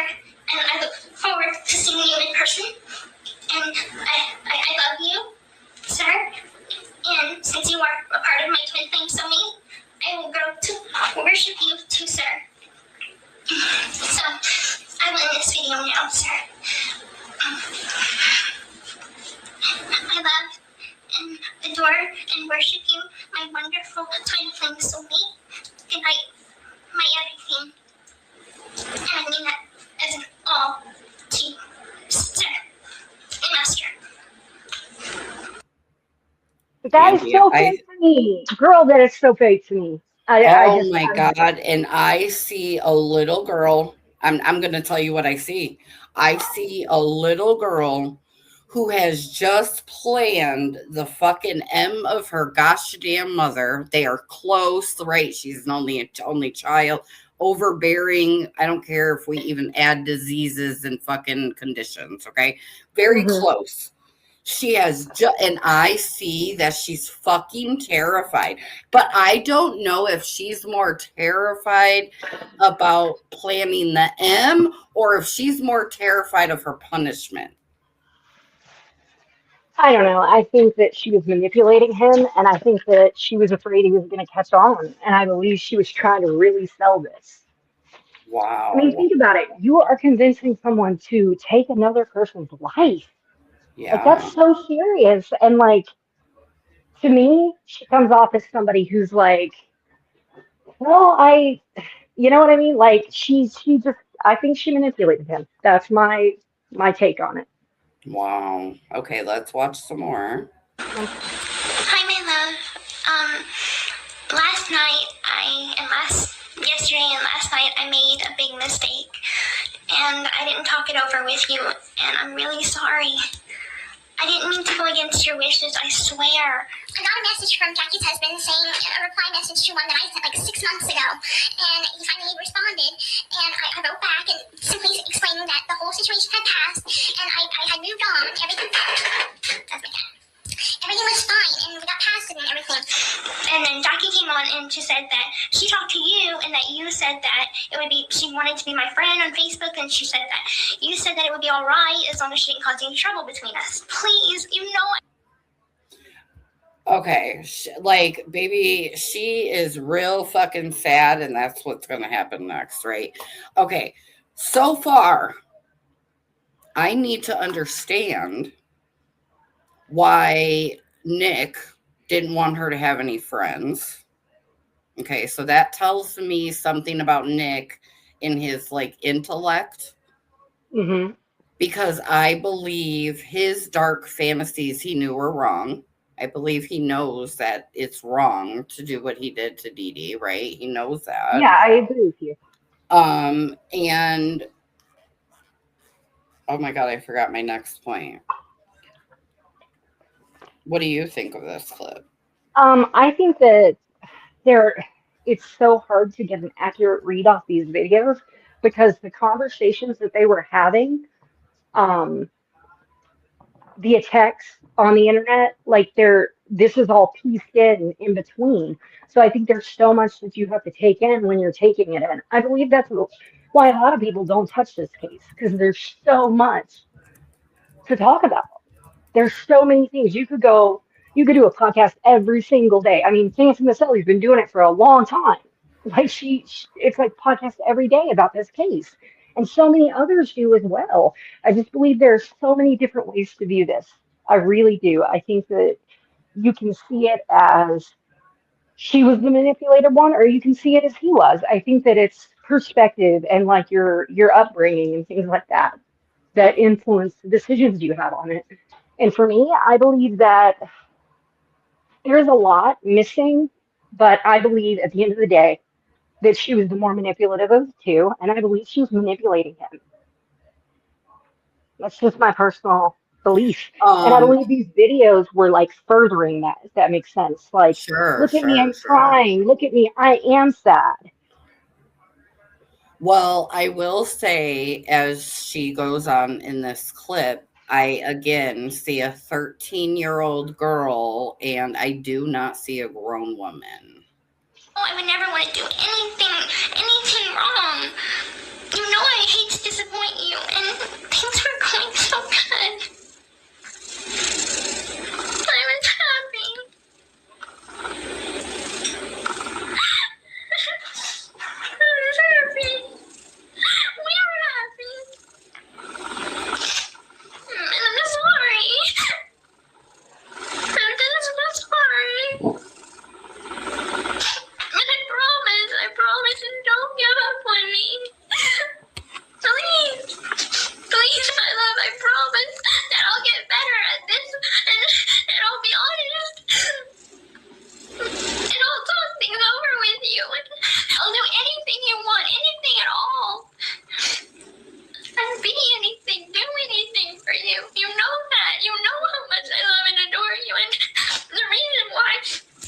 And I look forward to seeing you in person. And I love you, sir. And since you are a part of my twin flame soulmate, I will grow to worship you too, sir. So I will end this video now, sir. I love and adore and worship you, my wonderful twin flame soulmate. Good night, my everything. And I mean that as an all to you, sir and master. That is Mandy, so fake to me. Girl, that is so fake to me. oh my God. And I see a little girl. I'm gonna tell you what I see. I see a little girl who has just planned the fucking M of her gosh damn mother. They are close, right? She's an only child, overbearing. I don't care if we even add diseases and fucking conditions, okay? Very Mhm. close. She has and I see that she's fucking terrified. But I don't know if she's more terrified about planning the M or if she's more terrified of her punishment. I don't know. I think that she was manipulating him, and I think that she was afraid he was going to catch on. And I believe she was trying to really sell this. I mean, Wow. think about it. You are convincing someone to take another person's life. Like, Yeah. that's so serious. And, like, to me, she comes off as somebody who's like, well, you know what I mean? Like, she just, I think she manipulated him. That's my take on it. Wow. Okay, let's watch some more. Hi, my love. Last night, yesterday and last night, I made a big mistake. And I didn't talk it over with you, and I'm really sorry. I didn't mean to go against your wishes, I swear. I got a message from Jackie's husband saying a reply message to one that I sent like 6 months ago. And he finally responded. And I wrote back and simply explaining that the whole situation had passed and I had moved on. Everything was fine and we got past it and everything. And then Jackie came on and she said that she talked to you and that you said that she wanted to be my friend on Facebook, and she said that you said that it would be all right as long as she didn't cause any trouble between us. Please, you know. Okay, like, baby, she is real fucking sad, and that's what's going to happen next, right? Okay, so far, I need to understand why Nick didn't want her to have any friends. Okay, so that tells me something about Nick in his, like, intellect. Mm-hmm. Because I believe his dark fantasies he knew were wrong. I believe he knows that it's wrong to do what he did to Dee Dee, right? He knows that. Yeah, I agree with you. And oh my God, I forgot my next point. What do you think of this clip? I think that it's so hard to get an accurate read off these videos because the conversations that they were having, um, the attacks on the internet, like this is all pieced in between. So I think there's so much that you have to take in when you're taking it in. I believe that's why a lot of people don't touch this case because there's so much to talk about. There's so many things you could do a podcast every single day. I mean, Fancy Maselli's been doing it for a long time. Like it's like podcast every day about this case, and so many others do as well. I just believe there's so many different ways to view this. I really do. I think that you can see it as she was the manipulated one, or you can see it as he was. I think that it's perspective and like your upbringing and things like that that influence the decisions you have on it. And for me, I believe that there's a lot missing, but I believe at the end of the day that she was the more manipulative of the two, and I believe she was manipulating him. That's just my personal belief. And I believe these videos were like furthering that, if that makes sense. Like, look at me, I'm crying. Look at me, I am sad. Well, I will say, as she goes on in this clip, I again see a 13-year-old girl, and I do not see a grown woman. Oh, I would never want to do anything wrong. You know I hate to disappoint you, and things were going so good. I was happy. I was happy. We were happy. And I'm sorry. I'm just sorry. And I promise, don't give up on me. Please, my love, I promise that I'll get better at this, and I'll be honest, and I'll talk things over with you, and I'll do anything you want, anything at all. I'd be anything, do anything for you. You know that. You know how much I love and adore you, and the reason why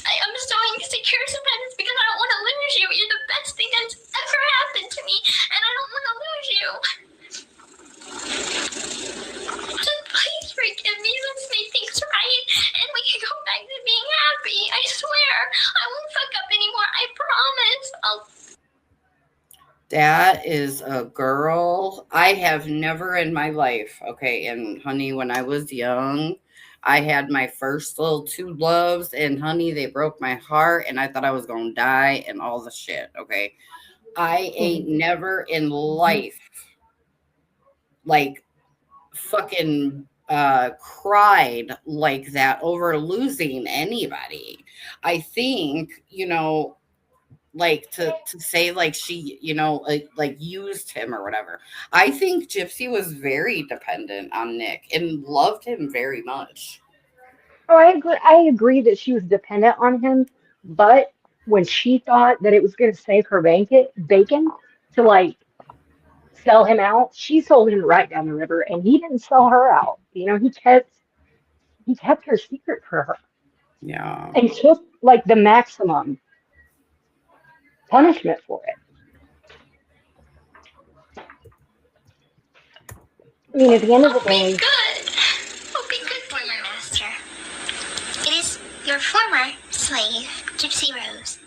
I'm so insecure sometimes is because I don't want to lose you. You're the best thing that's ever happened to me, and I don't want to lose you. Just please forgive me. Let's make things right, and we can go back to being happy. I swear. I won't fuck up anymore. I promise. That is a girl. I have never in my life, okay, and honey, when I was young, I had my first little two loves, and honey, they broke my heart, and I thought I was gonna die and all the shit, okay? I ain't never in life, like, fucking cried like that over losing anybody. I think, like to say like she, like used him or whatever. I think Gypsy was very dependent on Nick and loved him very much. Oh, I agree that she was dependent on him, but when she thought that it was going to save her bacon to like sell him out, she sold him right down the river, and he didn't sell her out. He kept her secret for her Yeah. and took like the maximum punishment for it. I mean, at the end of the Oh, be day, good. Oh, be good, former master. It is your former slave, Gypsy Rose.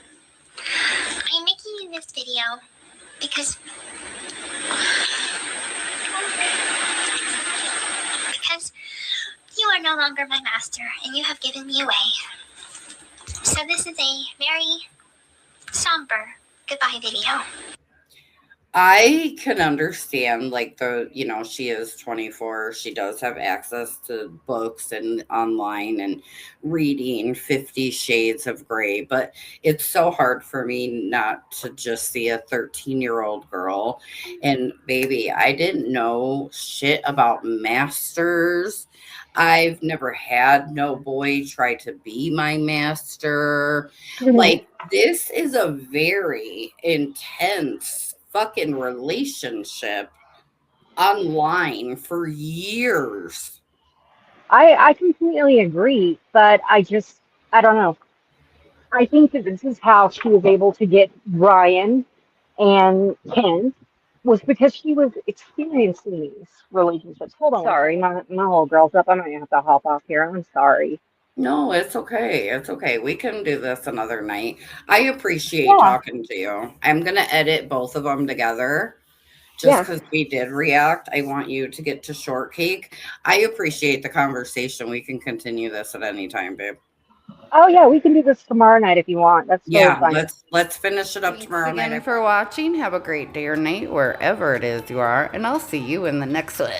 I'm making you this video because you are no longer my master and you have given me away. So this is a very somber goodbye video. I can understand like she is 24. She does have access to books and online and reading 50 Shades of Grey, but it's so hard for me not to just see a 13-year-old girl. And baby, I didn't know shit about masters. I've never had no boy try to be my master. Like, this is a very intense fucking relationship online for years. I completely agree, but I don't know. I think that this is how she was able to get Ryan and Ken was because she was experiencing these relationships. Hold on. Sorry, my little girl's up. I might have to hop off here. I'm sorry. No, it's okay. It's okay. We can do this another night. I appreciate Yeah, talking to you. I'm going to edit both of them together just yeah. because we did react. I want you to get to shortcake. I appreciate the conversation. We can continue this at any time, babe. Oh yeah, we can do this tomorrow night if you want. That's totally Yeah, fine. let's finish it up Thanks tomorrow night. again for watching. Have a great day or night wherever it is you are, and I'll see you in the next one.